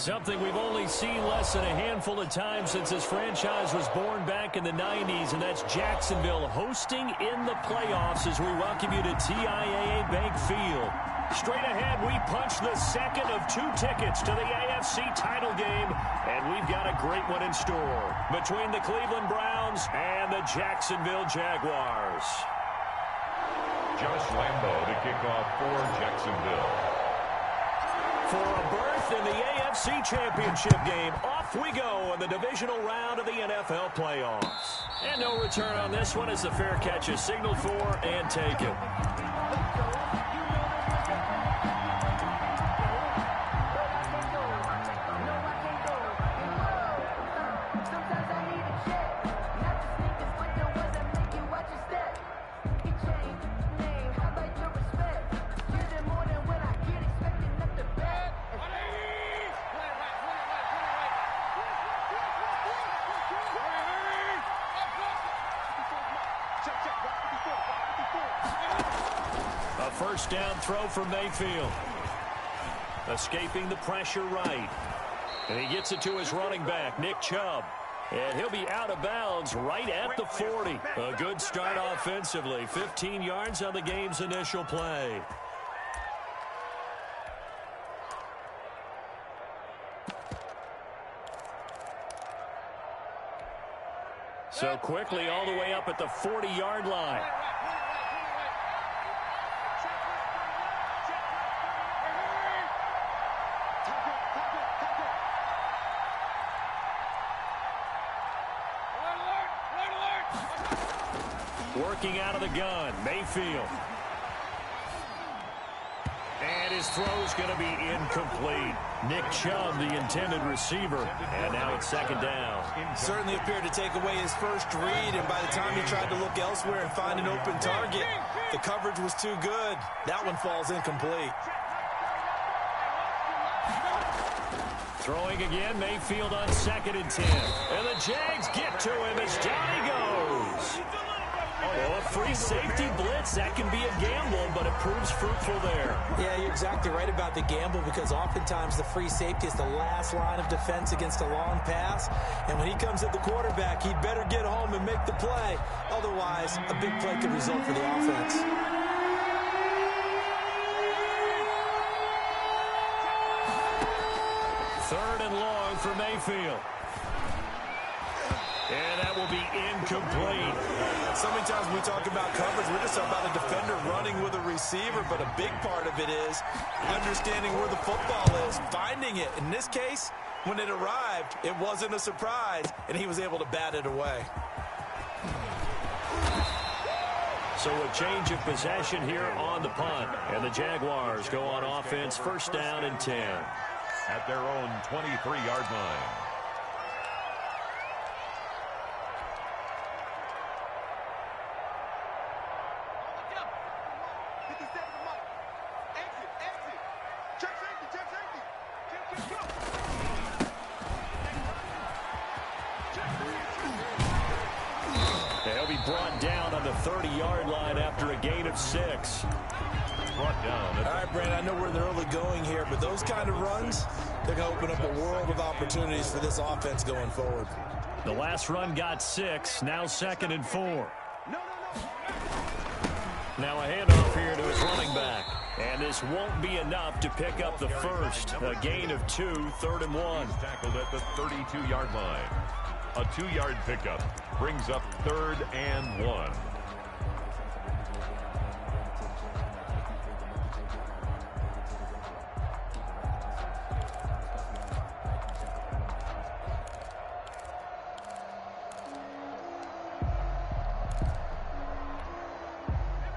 Something we've only seen less than a handful of times since this franchise was born back in the 90s, and that's Jacksonville hosting in the playoffs as we welcome you to TIAA Bank Field. Straight ahead, we punch the second of 2 tickets to the AFC title game, and we've got a great one in store between the Cleveland Browns and the Jacksonville Jaguars. Josh Lambo to kick off for Jacksonville. For a berth in the AFC Championship game, off we go in the divisional round of the NFL playoffs. And no return on this one as the fair catch is signaled for and taken. First down throw for Mayfield. Escaping the pressure right. And he gets it to his running back, Nick Chubb. And he'll be out of bounds right at the 40. A good start offensively. 15 yards on the game's initial play. So quickly all the way up at the 40-yard line. Working out of the gun, Mayfield. And his throw's going to be incomplete. Nick Chubb, the intended receiver. And now it's second down. Certainly appeared to take away his first read, and by the time he tried to look elsewhere and find an open target, the coverage was too good. That one falls incomplete. Throwing again, Mayfield on 2nd and 10. And the Jags get to him as down he goes. Oh, a free safety blitz, that can be a gamble, but it proves fruitful there. Yeah, you're exactly right about the gamble, because oftentimes the free safety is the last line of defense against a long pass. And when he comes at the quarterback, he'd better get home and make the play. Otherwise, a big play could result for the offense. Third and long for Mayfield. And that will be incomplete. So many times when we talk about coverage, we're just talking about a defender running with a receiver, but a big part of it is understanding where the football is, finding it. In this case, when it arrived, it wasn't a surprise, and he was able to bat it away. So a change of possession here on the punt, and the Jaguars go on offense, first down and 10. At their own 23-yard line. They'll be brought down on the 30-yard line after a gain of 6. Brought down. All right, Brandon, I know we're in the early going here, but those kind of runs, they're going to open up a world of opportunities for this offense going forward. The last run got 6, now 2nd and 4. Now a handoff here to his running back. And this won't be enough to pick up the first. A gain of 2, 3rd and 1. Tackled at the 32-yard line. A 2-yard pickup brings up 3rd and 1.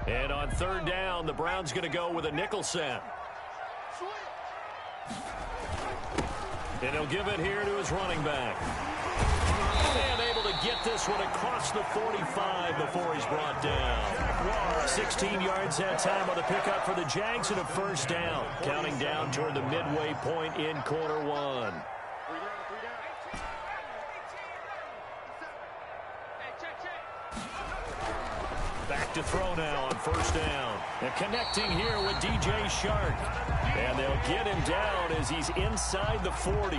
And on 3rd down, the Browns going to go with a nickel set. And he'll give it here to his running back. And able to get this one across the 45 before he's brought down. 16 yards that time on the pickup for the Jags and a first down. Counting down toward the midway point in quarter 1. Back to throw now on first down. And connecting here with DJ Shark. And they'll get him down as he's inside the 40.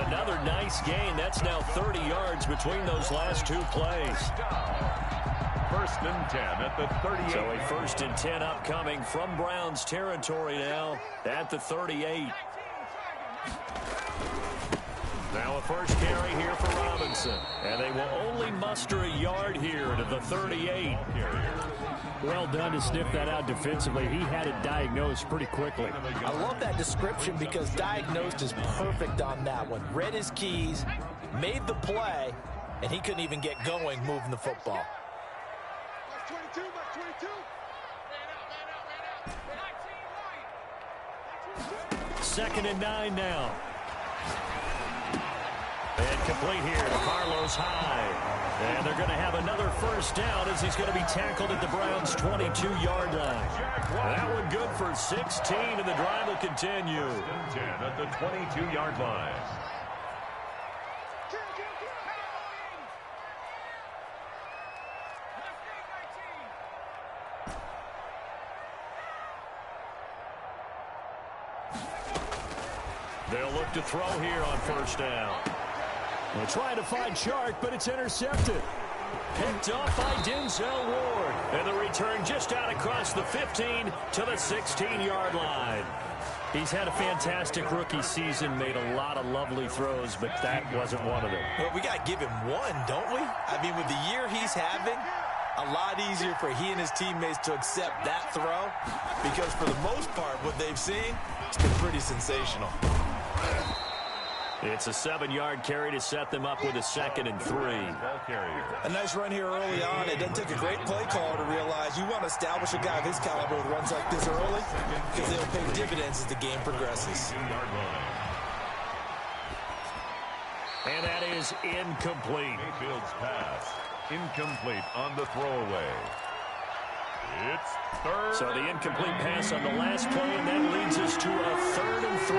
Another nice gain. That's now 30 yards between those last two plays. First and 10 at the 38. So a first and 10 upcoming from Browns territory now at the 38. Now a first carry here for Robinson. And they will only muster a yard here to the 38. Well done to sniff that out defensively. He had it diagnosed pretty quickly. I love that description because diagnosed is perfect on that one. Read his keys, made the play, and he couldn't even get going moving the football. Second and 9 now. And complete here to Carlos Hyde. And they're going to have another first down as he's going to be tackled at the Browns' 22-yard line. That one good for 16, and the drive will continue. 10 at the 22-yard line. They'll look to throw here on first down. They're trying to find Shark, but it's intercepted. Picked off by Denzel Ward. And the return just out across the 15 to the 16-yard line. He's had a fantastic rookie season, made a lot of lovely throws, but that wasn't one of them. Well, we got to give him one, don't we? I mean, with the year he's having, a lot easier for he and his teammates to accept that throw because for the most part, what they've seen, it's been pretty sensational. It's a 7-yard carry to set them up with a 2nd and 3. A nice run here early on. It doesn't take a great play caller to realize you want to establish a guy of his caliber with runs like this early because they'll pay dividends as the game progresses. And that is incomplete. Mayfield's pass. Incomplete on the throwaway. It's third. So the incomplete pass on the last play, and that leads us to a 3rd and 3.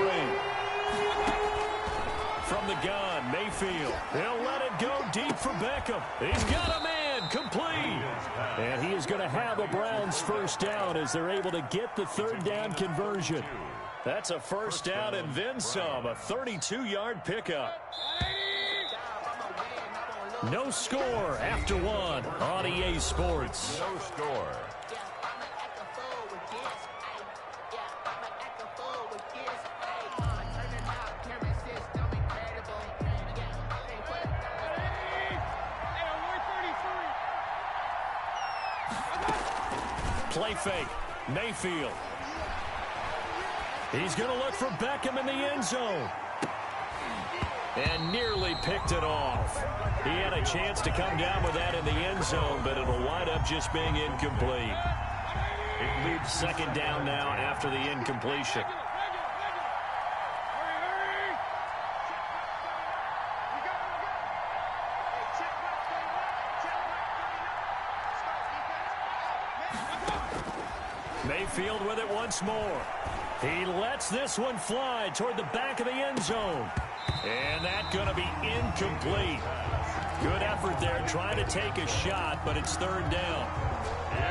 From the gun, Mayfield. He'll let it go deep for Beckham. He's got a man, complete. And he is going to have a Browns first down as they're able to get the 3rd down conversion. That's a first down and then some, a 32-yard pickup. No score after one on EA Sports. No score. Play fake. Mayfield. He's going to look for Beckham in the end zone. And nearly picked it off. He had a chance to come down with that in the end zone, but it'll wind up just being incomplete. It leaves 2nd down now after the incompletion. Mayfield with it once more. He lets this one fly toward the back of the end zone. And that's going to be incomplete. Good effort there trying to take a shot, but it's 3rd down.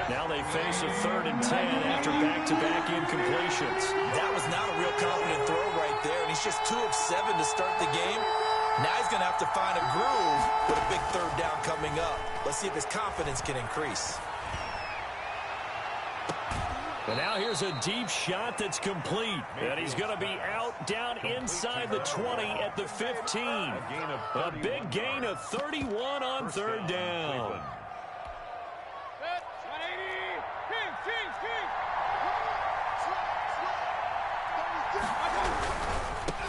Now they face a 3rd and 10 after back-to-back incompletions. That was not a real confident throw right there, and he's just 2 of 7 to start the game. Now he's going to have to find a groove with a big 3rd down coming up. Let's see if his confidence can increase. And now here's a deep shot that's complete. And he's going to be out down inside the 20 at the 15. A big gain of 31 on 3rd down.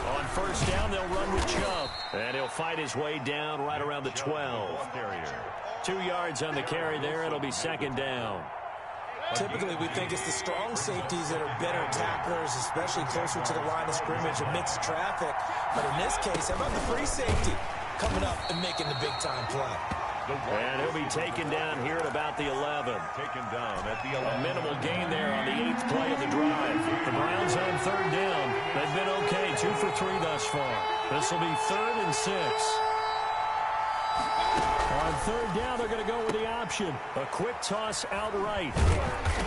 On first down, they'll run with Chubb. And he'll fight his way down right around the 12. 2 yards on the carry there. It'll be 2nd down. Typically, we think it's the strong safeties that are better tacklers, especially closer to the line of scrimmage amidst traffic. But in this case, how about the free safety coming up and making the big-time play? And he'll be taken down here at about the 11. Taken down at the 11. A minimal gain there on the 8th play of the drive. The Browns on 3rd down. They've been okay, 2 for 3 thus far. This will be 3rd and 6. On On third down, they're going to go with the option. A quick toss outright.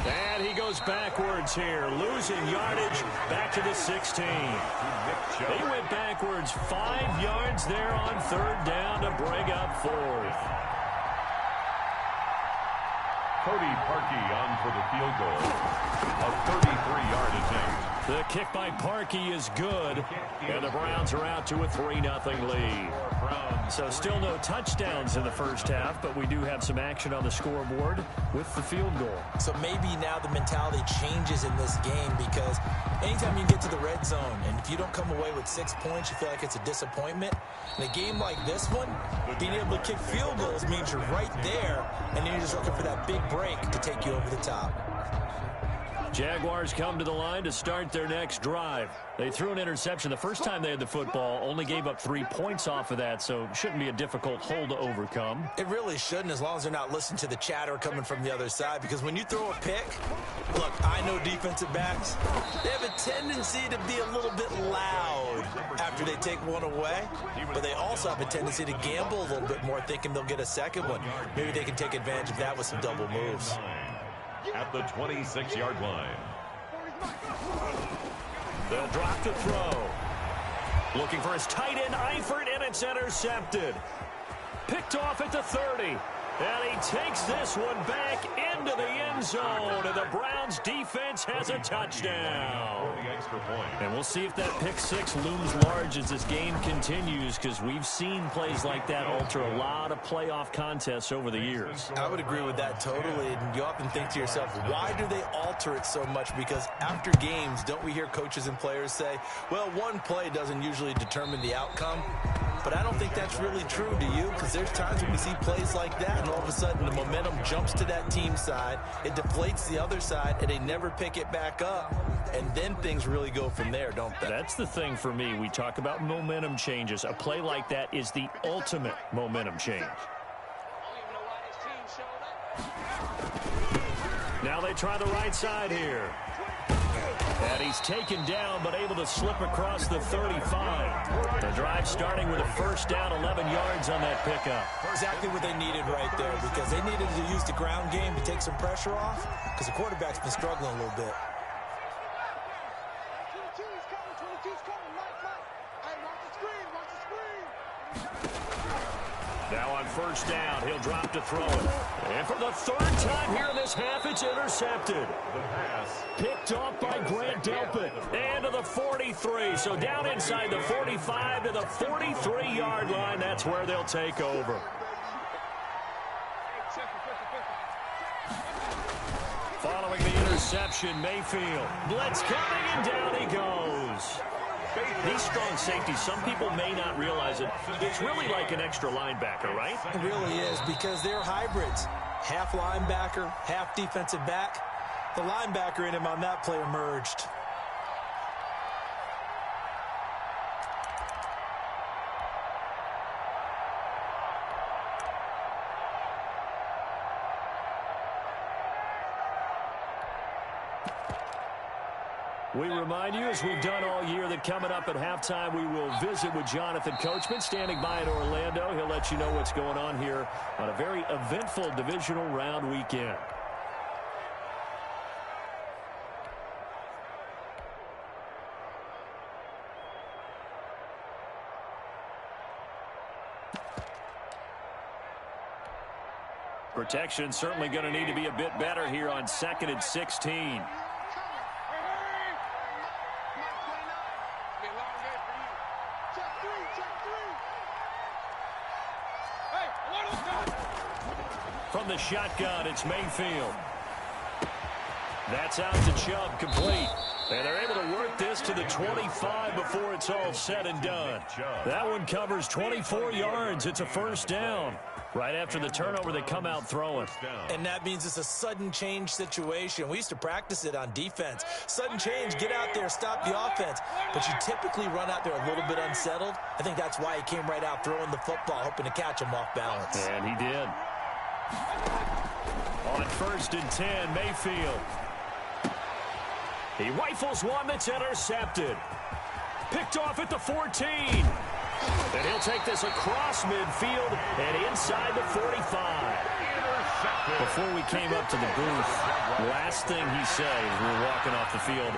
And he goes backwards here, losing yardage back to the 16. They went backwards 5 yards there on third down to bring up fourth. Cody Parkey on for the field goal. A 33-yard attempt. The kick by Parkey is good, and the Browns are out to a 3-0 lead. So still no touchdowns in the first half, but we do have some action on the scoreboard with the field goal. So maybe now the mentality changes in this game, because anytime you get to the red zone, and if you don't come away with 6 points, you feel like it's a disappointment. In a game like this one, being able to kick field goals means you're right there, and then you're just looking for that big break to take you over the top. Jaguars come to the line to start their next drive. They threw an interception the first time they had the football, only gave up 3 points off of that, so it shouldn't be a difficult hole to overcome. It really shouldn't, as long as they're not listening to the chatter coming from the other side, because when you throw a pick, look, I know defensive backs, they have a tendency to be a little bit loud after they take one away, but they also have a tendency to gamble a little bit more, thinking they'll get a second one. Maybe they can take advantage of that with some double moves. At the 26-yard line. They'll drop the throw. Looking for his tight end, Eifert, and it's intercepted. Picked off at the 30. And he takes this one back into the end zone, and the Browns defense has a touchdown. And we'll see if that pick six looms large as this game continues, because we've seen plays like that alter a lot of playoff contests over the years. I would agree with that totally, and you often think to yourself, why do they alter it so much? Because after games, don't we hear coaches and players say, well, one play doesn't usually determine the outcome? But I don't think that's really true, do you? Because there's times when we see plays like that, and all of a sudden the momentum jumps to that team side, it deflates the other side, and they never pick it back up. And then things really go from there, don't they? That's the thing for me. We talk about momentum changes. A play like that is the ultimate momentum change. Now they try the right side here. And he's taken down, but able to slip across the 35. The drive starting with a first down, 11 yards on that pickup. Exactly what they needed right there, because they needed to use the ground game to take some pressure off, because the quarterback's been struggling a little bit. Now on first down, he'll drop to throw it. And for the third time here in this half, it's intercepted. The pass. Picked off by Grant Delpit. And to the 43. So down inside the 45 to the 43-yard line. That's where they'll take over. Following the interception, Mayfield. Blitz coming, and down he goes. These strong safeties, some people may not realize it. It's really like an extra linebacker, right? It really is, because they're hybrids. Half linebacker, half defensive back. The linebacker in him on that play emerged. We remind you, as we've done all year, that coming up at halftime, we will visit with Jonathan Coachman, standing by in Orlando. He'll let you know what's going on here on a very eventful divisional round weekend. Protection certainly going to need to be a bit better here on 2nd and 16. From the shotgun, it's Mayfield. That's out to Chubb, complete. And they're able to work this to the 25 before it's all said and done. That one covers 24 yards. It's a first down. Right after the turnover, they come out throwing. And that means it's a sudden change situation. We used to practice it on defense. Sudden change, get out there, stop the offense. But you typically run out there a little bit unsettled. I think that's why he came right out throwing the football, hoping to catch him off balance. And he did. On 1st and 10, Mayfield. He rifles one that's intercepted. Picked off at the 14. And he'll take this across midfield and inside the 45. Before we came up to the booth, last thing he said as we were walking off the field,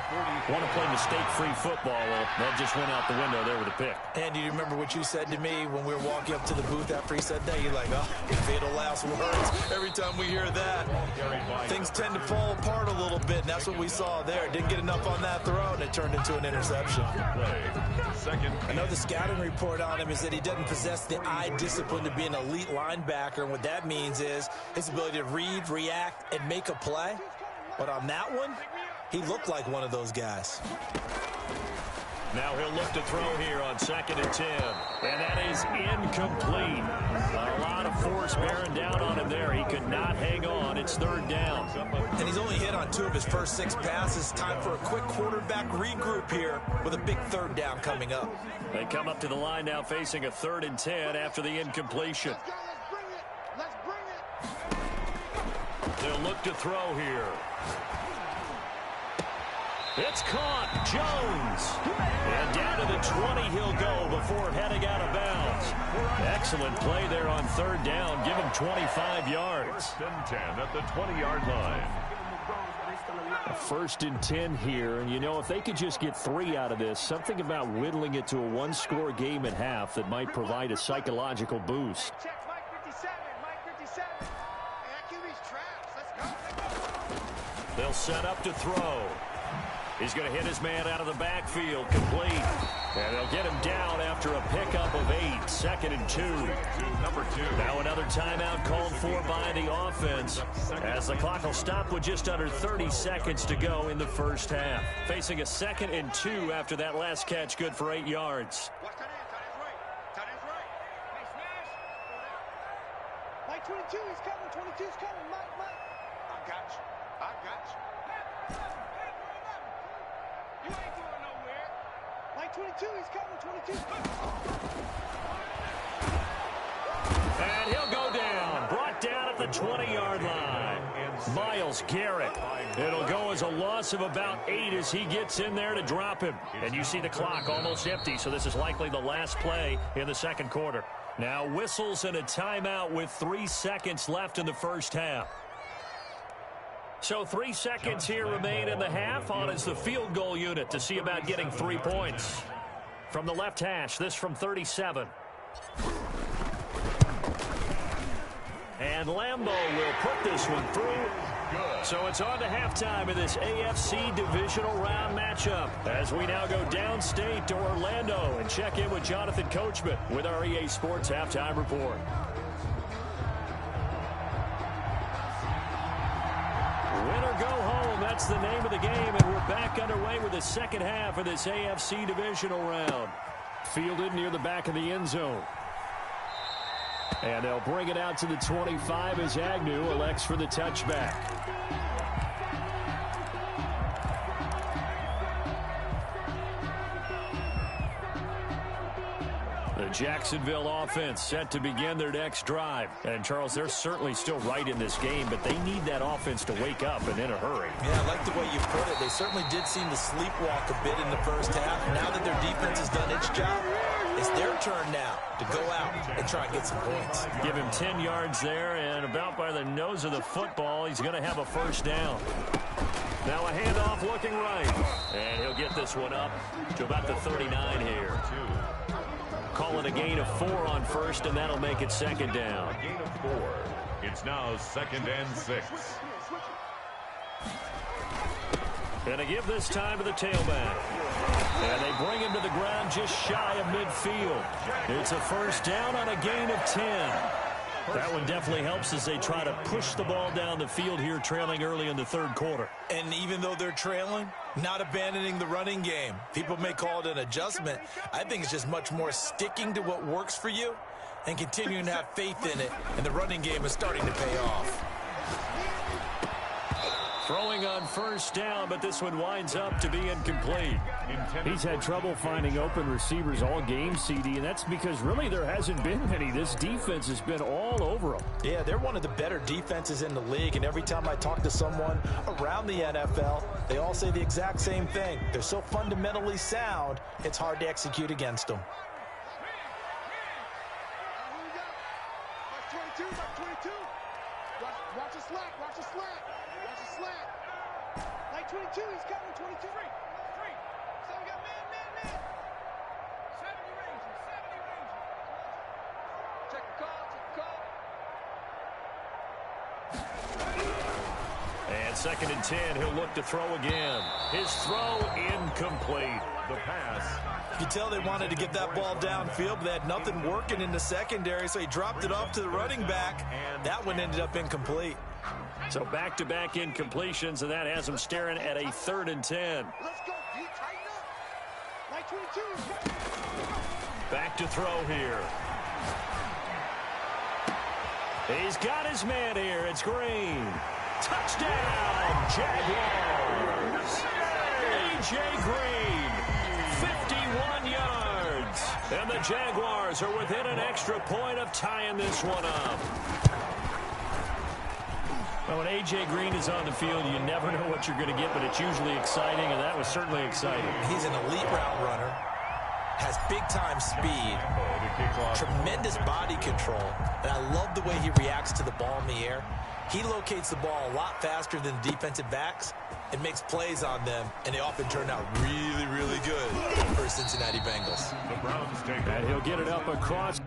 want to play mistake-free football. Well, that just went out the window there with a pick. And do you remember what you said to me when we were walking up to the booth after he said that? You're like, oh, fatal last words. Every time we hear that, things tend to fall apart a little bit, and that's what we saw there. Didn't get enough on that throw, and it turned into an interception. I know the scouting report on him is that he doesn't possess the eye discipline to be an elite linebacker, and what that means is his ability to read, react, and make a play. But on that one, he looked like one of those guys. Now he'll look to throw here on 2nd and 10. And that is incomplete. A lot of force bearing down on him there. He could not hang on. It's 3rd down. And he's only hit on 2 of his first 6 passes. Time for a quick quarterback regroup here with a big 3rd down coming up. They come up to the line now facing a 3rd and 10 after the incompletion. They'll look to throw here. It's caught. Jones. And down to the 20 he'll go before heading out of bounds. Excellent play there on 3rd down. Give him 25 yards. 1st and 10 at the 20-yard line. 1st and 10 here. And, you know, if they could just get 3 out of this, something about whittling it to a 1-score game at half that might provide a psychological boost. They'll set up to throw. He's going to hit his man out of the backfield, complete. And they'll get him down after a pickup of 8, 2nd and 2. Number 2. Now another timeout called for by the offense, as the clock will stop with just under 30 seconds to go in the first half. Facing a 2nd and 2 after that last catch, good for 8 yards. Mike 22, he's coming. 22's coming. Mike. I got you. You ain't going nowhere. Mike 22, he's coming. 22's coming. And he'll go down. Brought down at the 20-yard line. Myles Garrett. It'll go as a loss of about 8 as he gets in there to drop him. And you see the clock almost empty, so this is likely the last play in the 2nd quarter. Now whistles and a timeout with 3 seconds left in the first half. So 3 seconds here remain in the half. On is the field goal unit to see about getting 3 points. From the left hash, this from 37. And Lambeau will put this one through. So it's on to halftime in this AFC divisional round matchup as we now go downstate to Orlando and check in with Jonathan Coachman with our EA Sports Halftime Report. Win or go home, that's the name of the game, and we're back underway with the second half of this AFC divisional round. Fielded near the back of the end zone. And they'll bring it out to the 25 as Agnew elects for the touchback. The Jacksonville offense set to begin their next drive. And, Charles, they're certainly still right in this game, but they need that offense to wake up and in a hurry. Yeah, I like the way you put it. They certainly did seem to sleepwalk a bit in the first half. Now that their defense has done its job, it's their turn now to go out and try and get some points. Give him 10 yards there, and about by the nose of the football, he's going to have a first down. Now a handoff looking right. And he'll get this one up to about the 39 here. Call it a gain of 4 on first, and that'll make it second down. A gain of 4. It's now 2nd and 6. Gonna give this time to the tailback. And they bring him to the ground just shy of midfield. It's a first down on a gain of 10. That one definitely helps as they try to push the ball down the field here, trailing early in the third quarter. And even though they're trailing, not abandoning the running game. People may call it an adjustment. I think it's just much more sticking to what works for you and continuing to have faith in it. And the running game is starting to pay off. Throwing on first down, but this one winds up to be incomplete. He's had trouble finding open receivers all game, CD, and that's because really there hasn't been many. This defense has been all over them. Yeah, they're one of the better defenses in the league, and every time I talk to someone around the NFL, they all say the exact same thing. They're so fundamentally sound, it's hard to execute against them. 22, like 22. Watch the slack, watch the slack. Watch the slack. Like 22, he's coming, 22. Free. So we got man. 70 Rangers. Check the call. And 2nd and 10, he'll look to throw again. His throw incomplete. The pass. You tell they wanted to get that ball downfield, but they had nothing working in the secondary, so he dropped it off to the running back. That one ended up incomplete. So back-to-back incompletions, and that has him staring at a 3rd and 10. Let's go, D. Tighten up. Like 22, he's coming. Back to throw here. He's got his man here. It's Green. Touchdown, Jaguars. A.J. Green, 51 yards. And the Jaguars are within an extra point of tying this one up. Well, when A.J. Green is on the field, you never know what you're going to get, but it's usually exciting, and that was certainly exciting. He's an elite route runner, has big-time speed, tremendous body control, and I love the way he reacts to the ball in the air. He locates the ball a lot faster than the defensive backs and makes plays on them, and they often turn out really, really good for Cincinnati Bengals. The Browns take And he'll get it up across.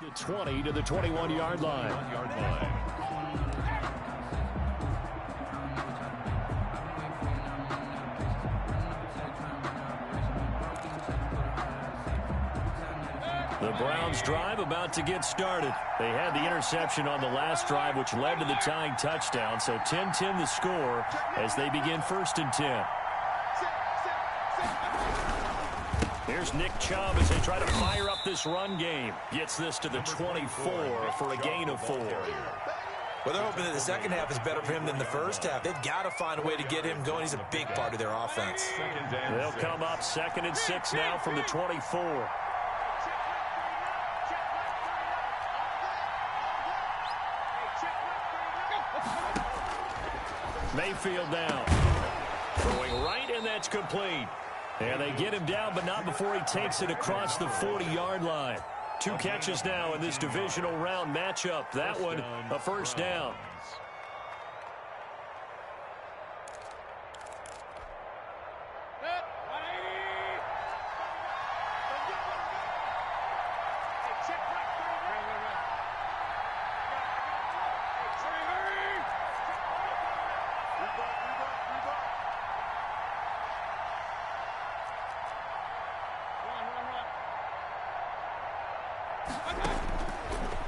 The 20 to the 21-yard line. Browns drive about to get started. They had the interception on the last drive, which led to the tying touchdown. So 10-10 the score as they begin 1st and 10. Here's Nick Chubb as they try to fire up this run game. Gets this to the 24 for a gain of 4. Well, they're hoping that the second half is better for him than the first half. They've got to find a way to get him going. He's a big part of their offense. They'll come up 2nd and 6 now from the 24. Mayfield down. Throwing right, and that's complete. And they get him down, but not before he takes it across the 40-yard line. 2 catches now in this divisional round matchup. That one, a first down.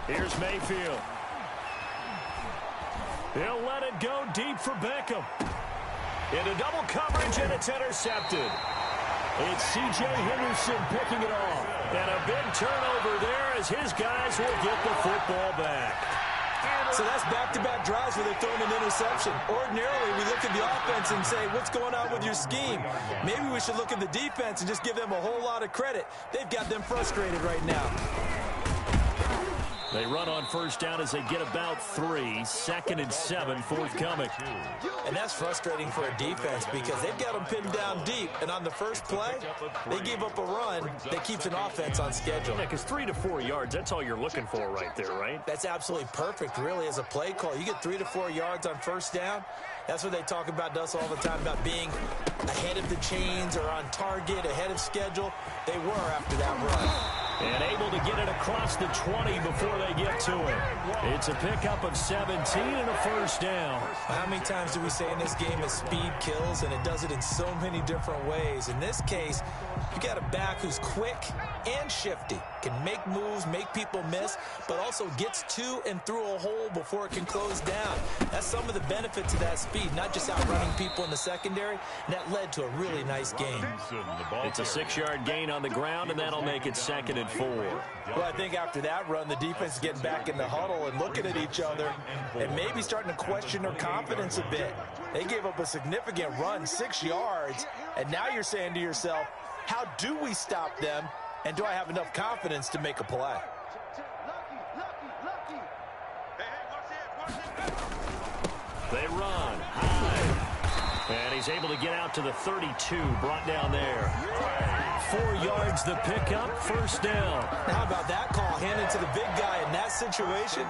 Here's Mayfield. He'll let it go deep for Beckham. Into double coverage, and it's intercepted. It's C.J. Henderson picking it off. And a big turnover there as his guys will get the football back. So that's back-to-back drives where they're throwing an interception. Ordinarily, we look at the offense and say, what's going on with your scheme? Maybe we should look at the defense and just give them a whole lot of credit. They've got them frustrated right now. They run on first down as they get about 3. 2nd and 7 forthcoming. And that's frustrating for a defense because they've got them pinned down deep. And on the first play, they gave up a run that keeps an offense on schedule. Yeah, because 3 to 4 yards, that's all you're looking for right there, right? That's absolutely perfect, really, as a play call. You get 3 to 4 yards on first down. That's what they talk about us all the time, about being ahead of the chains or on target, ahead of schedule. They were after that run. And able to get it across the 20 before they get to it. It's a pickup of 17 and a first down. How many times do we say in this game that speed kills, and it does it in so many different ways? In this case, you got a back who's quick and shifty, can make moves, make people miss, but also gets to and through a hole before it can close down. That's some of the benefits of that speed, not just outrunning people in the secondary, and that led to a really nice game. It's a 6-yard gain on the ground, and that'll make it 2nd and 4. Well, I think after that run, the defense is getting back in the huddle and looking at each other and maybe starting to question their confidence a bit. They gave up a significant run, 6 yards, and now you're saying to yourself, how do we stop them, and do I have enough confidence to make a play? They run high, and he's able to get out to the 32, brought down there. 4 yards the pickup, first down. How about that call handed to the big guy in that situation?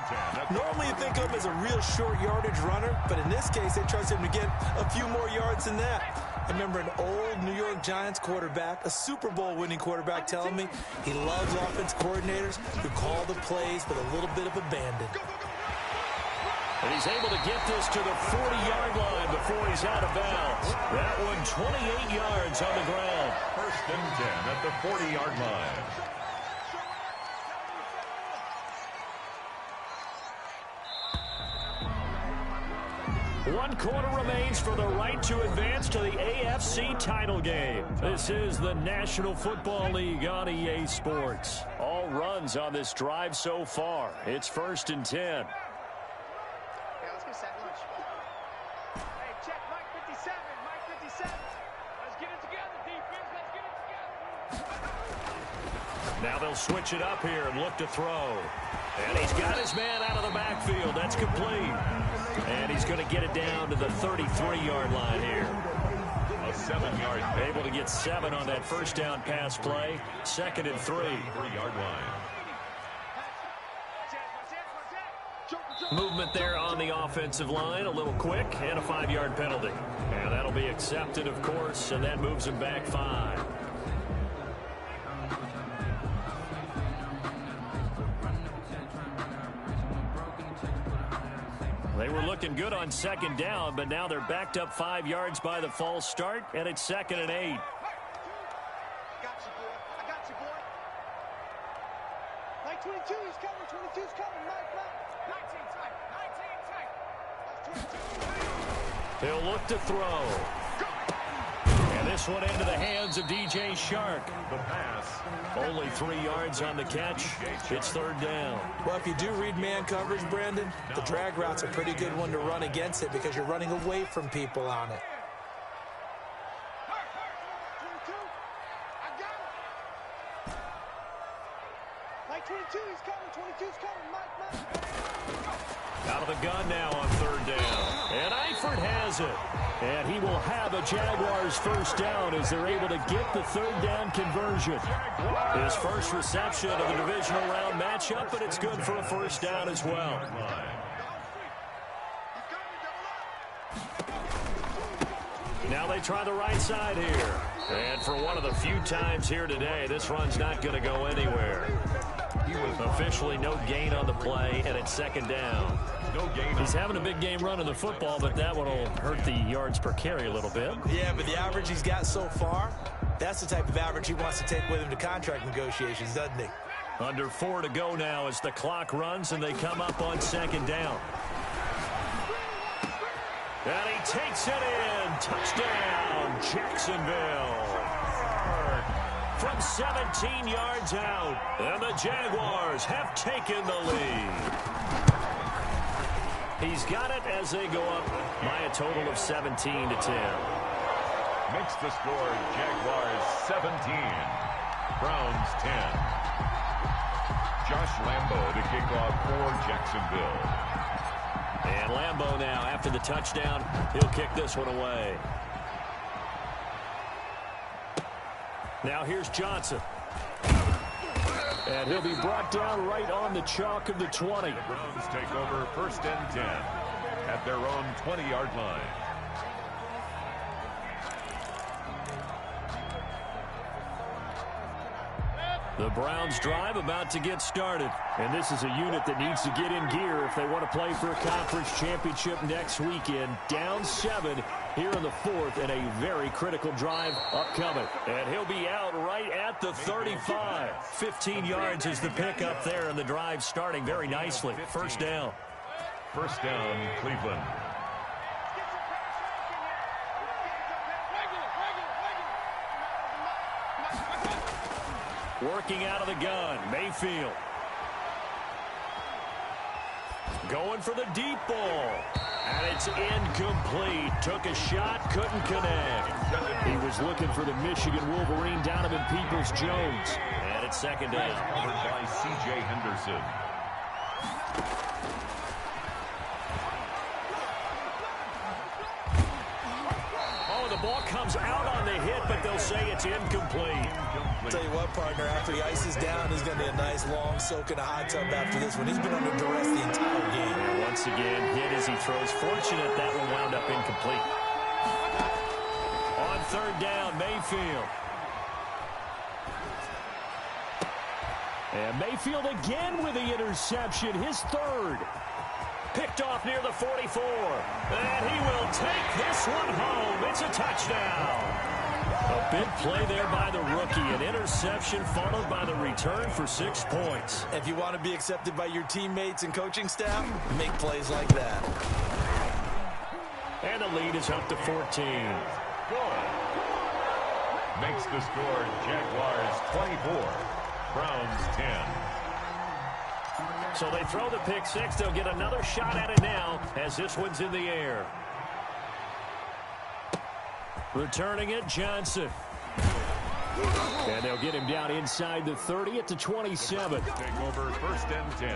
Normally you think of him as a real short yardage runner, but in this case they trust him to get a few more yards than that. I remember an old New York Giants quarterback, a Super Bowl winning quarterback, telling me he loves offense coordinators who call the plays with a little bit of abandon. And he's able to get this to the 40-yard line before he's out of bounds. That one 28 yards on the ground. 1st and 10 at the 40-yard line. One quarter remains for the right to advance to the AFC title game. This is the National Football League on EA Sports. All runs on this drive so far. It's 1st and 10. Now they'll switch it up here and look to throw. And he's got his man out of the backfield. That's complete. And he's going to get it down to the 33-yard line here. A 7-yard. Able to get 7 on that first down pass play. 2nd and 3. 3-yard line. Movement there on the offensive line, a little quick, and a 5-yard penalty. And that'll be accepted, of course, and that moves him back 5. They were looking good on 2nd down, but now they're backed up 5 yards by the false start, and it's 2nd and 8. he's coming. 22's coming. Mike. 19 tight. 19 tight. He'll look to throw. And this one into the hands of DJ Shark. The pass. Only 3 yards on the catch. It's third down. Well, if you do read man coverage, Brandon, the drag route's a pretty good one to run against it because you're running away from people on it. 22. I got it. Like 22, he's coming. 22's coming. Mike. Out of the gun now on third down. And Eifert has it. And he will have a Jaguars first down as they're able to get the third down conversion. His first reception of the divisional round matchup, but it's good for a first down as well. Now they try the right side here. And for one of the few times here today, this run's not going to go anywhere. Officially no gain on the play, and it's second down. No gain. He's having a big game running the football, but that one will hurt the yards per carry a little bit. Yeah, but the average he's got so far, that's the type of average he wants to take with him to contract negotiations, doesn't he? Under 4 to go now as the clock runs, and they come up on second down. And he takes it in. Touchdown, Jacksonville. From 17 yards out, and the Jaguars have taken the lead. He's got it as they go up by a total of 17 to 10. Makes the score Jaguars 17, Browns 10. Josh Lambo to kick off for Jacksonville. And Lambo now, after the touchdown, he'll kick this one away. Now here's Johnson. And he'll be brought down right on the chalk of the 20. The Browns take over first and 10 at their own 20-yard line. The Browns drive about to get started. And this is a unit that needs to get in gear if they want to play for a conference championship next weekend. Down 7 here in the 4th, and a very critical drive upcoming. And he'll be out right at the 35. 15 yards is the pickup there, and the drive starting very nicely. First down. First down, Cleveland. Working out of the gun, Mayfield. Going for the deep ball. And it's incomplete. Took a shot, couldn't connect. He was looking for the Michigan Wolverine, Donovan Peoples-Jones. And it's second down. Covered by C.J. Henderson. Oh, the ball comes out on the hit, but they'll say it's incomplete. I'll tell you what, partner, after he ices down, he's going to be a nice long soak in a hot tub after this one. He's been under duress the entire game. And once again, hit as he throws. Fortunate that one wound up incomplete. On third down, Mayfield. And Mayfield again with the interception, his third. Picked off near the 44. And he will take this one home. It's a touchdown. A big play there by the rookie. An interception followed by the return for 6 points. If you want to be accepted by your teammates and coaching staff, make plays like that. And the lead is up to 14. Good. Makes the score Jaguars 24, Browns 10. So they throw the pick six. They'll get another shot at it now as this one's in the air. Returning it, Johnson. And they'll get him down inside the 30 at the 27. Take over first and 10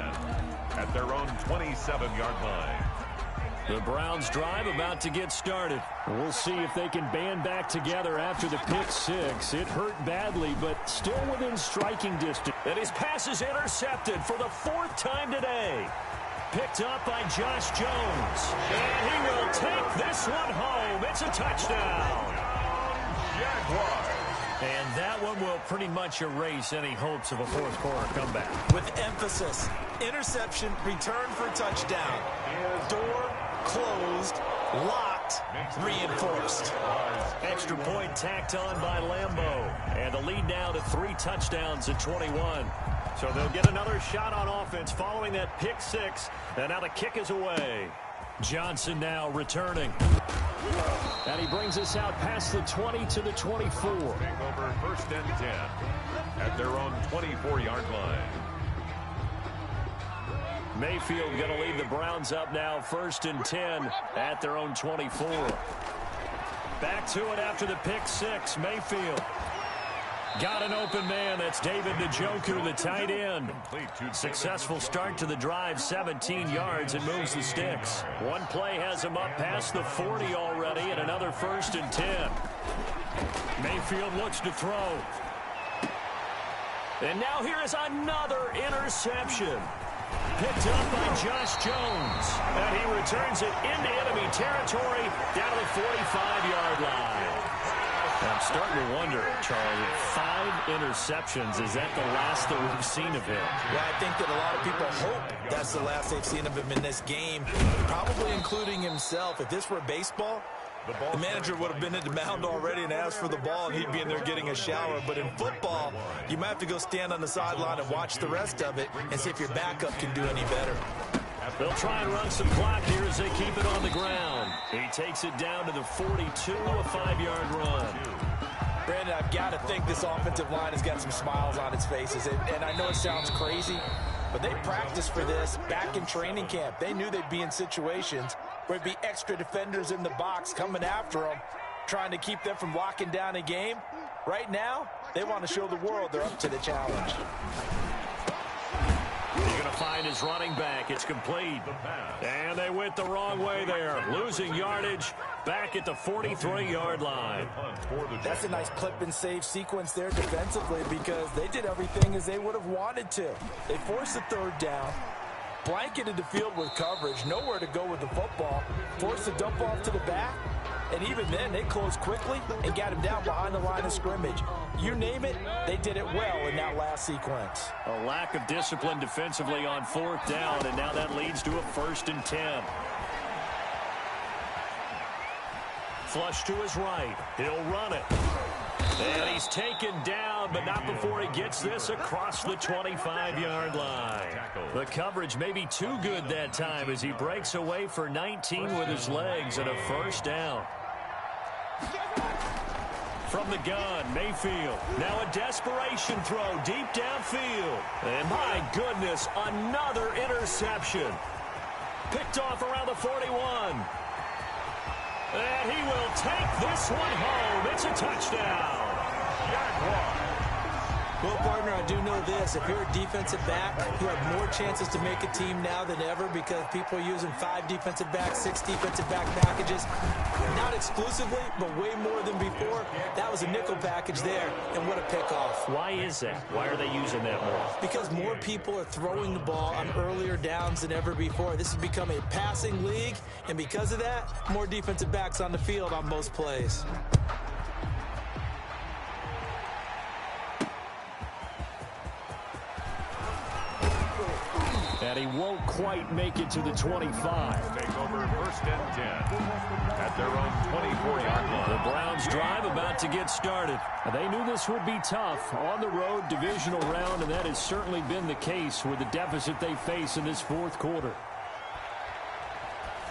at their own 27-yard line. The Browns drive about to get started. We'll see if they can band back together after the pick six. It hurt badly, but still within striking distance. And his pass is intercepted for the 4th time today. Picked up by Josh Jones. And he will take this one home. It's a touchdown. Jaguars. And that one will pretty much erase any hopes of a fourth quarter comeback. With emphasis, interception, return for a touchdown. Door closed, locked, reinforced. Extra point tacked on by Lambo. And the lead now to 3 touchdowns at 21. So they'll get another shot on offense following that pick six. And now the kick is away. Johnson now returning. And he brings us out past the 20 to the 24. Take over first and 10 at their own 24-yard line. Mayfield going to lead the Browns up now first and 10 at their own 24. Back to it after the pick six. Mayfield got an open man. That's David Njoku, the tight end. Successful start to the drive, 17 yards, and moves the sticks. One play has him up past the 40 already, and another first and 10. Mayfield looks to throw. And now here is another interception. Picked up by Josh Jones. And he returns it into enemy territory down to the 45-yard line. I'm starting to wonder, Charlie, 5 interceptions, is that the last that we've seen of him? Well, I think that a lot of people hope that's the last they've seen of him in this game, probably including himself. If this were baseball, the manager would have been at the mound already and asked for the ball, and he'd be in there getting a shower. But in football, you might have to go stand on the sideline and watch the rest of it and see if your backup can do any better. They'll try and run some clock here as they keep it on the ground. He takes it down to the 42, a 5-yard run. Brandon, I've got to think this offensive line has got some smiles on its faces. And I know it sounds crazy, but they practiced for this back in training camp. They knew they'd be in situations where it'd be extra defenders in the box coming after them, trying to keep them from locking down a game. Right now, they want to show the world they're up to the challenge. He's going to find his running back. It's complete. And they went the wrong way there. Losing yardage back at the 43-yard line. That's a nice clip and save sequence there defensively because they did everything as they would have wanted to. They forced the third down, blanketed the field with coverage, nowhere to go with the football, forced the dump off to the back, and even then they closed quickly and got him down behind the line of scrimmage. You name it, they did it well in that last sequence. A lack of discipline defensively on fourth down, and now that leads to a first and 10. Flush to his right. He'll run it. And he's taken down, but not before he gets this across the 25-yard line. The coverage may be too good that time as he breaks away for 19 with his legs and a first down. From the gun, Mayfield. Now a desperation throw deep downfield. And my goodness, another interception. Picked off around the 41. And he will take this one home. It's a touchdown. Well, partner, I do know this. If you're a defensive back, you have more chances to make a team now than ever because people are using 5 defensive backs, 6 defensive back packages. Not exclusively, but way more than before. That was a nickel package there, and what a pickoff. Why is that? Why are they using that more? Because more people are throwing the ball on earlier downs than ever before. This has become a passing league, and because of that, more defensive backs on the field on most plays. And he won't quite make it to the 25. Take over first and 10 at their own 24-yard line. The Browns drive about to get started. They knew this would be tough on the road divisional round, and that has certainly been the case with the deficit they face in this fourth quarter.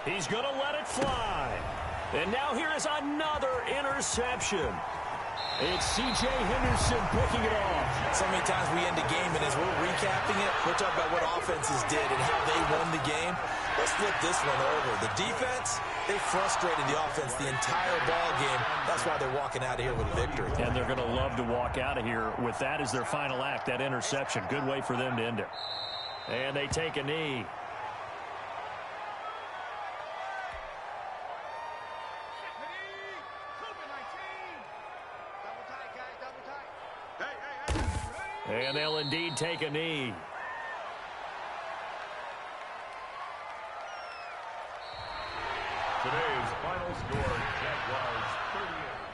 He's going to let it fly. And now here is another interception. It's C.J. Henderson picking it off. So many times we end a game, and as we're recapping it, we're talking about what offenses did and how they won the game. Let's flip this one over. The defense, they frustrated the offense the entire ball game. That's why they're walking out of here with a victory. And they're going to love to walk out of here with that as their final act, that interception. Good way for them to end it. And they take a knee. And they'll indeed take a knee. Today's final score, Jaguars 38.